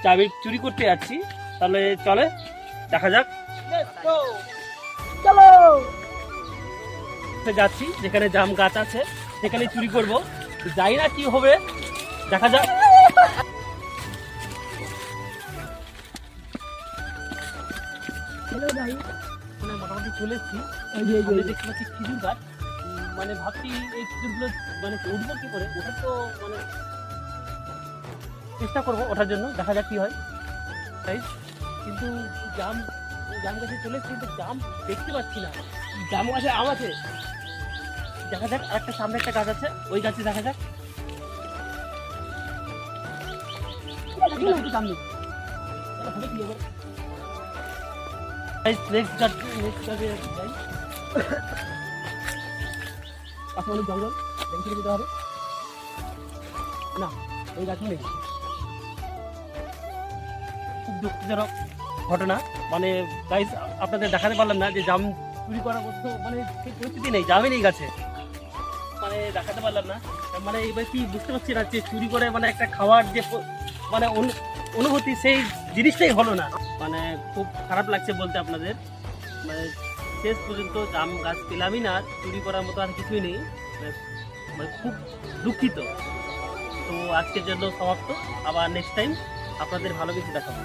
চাবি চুরি করতে যাচ্ছি, তাহলে চলে দেখা যাক। চলো যাচ্ছি যেখানে জাম গাছ আছে সেখানে চুরি করব, যাই না কি হবে দেখা যাক। মানে মোটামুটি চলে এসেছি, দেখতে পাচ্ছি খেজুর গাছ। মানে ভাবছি এই খেজুরগুলো মানে উঠবো কি করে, ওঠার তো মানে চেষ্টা করবো ওঠার জন্য, দেখা যাক কি হয়। তাই কিন্তু জাম জাম গাছে চলে এসেছি, কিন্তু জাম দেখতে পাচ্ছি না। জাম গাছে আম আছে, দেখা যাক। আর একটা সামনে একটা গাছ আছে, ওই গাছে দেখা যাক। সামনে হবে কি হবে। নেক্সট গাছে যাই। পাশে অনেক জঙ্গল, দেখে দিতে হবে না, ওই গাছও নেই। খুব দুঃখজনক ঘটনা, মানে গাইস আপনাদের দেখাতে পারলাম না যে জাম চুরি করার মতো মানে সেই পরিস্থিতি নেই, জামই নেই গাছে, মানে দেখাতে পারলাম না। মানে এবার কি বুঝতে পারছি না যে চুরি করে মানে একটা খাওয়ার যে মানে অনুভূতি, সেই জিনিসটাই হলো না। মানে খুব খারাপ লাগছে বলতে আপনাদের, মানে শেষ পর্যন্ত জাম গাছ পেলামই না, চুরি করার মতো আর কিছুই নেই। মানে খুব দুঃখিত। তো আজকের জন্য সমাপ্ত, আবার নেক্সট টাইম আপনাদের ভালো কিছু দেখাবো।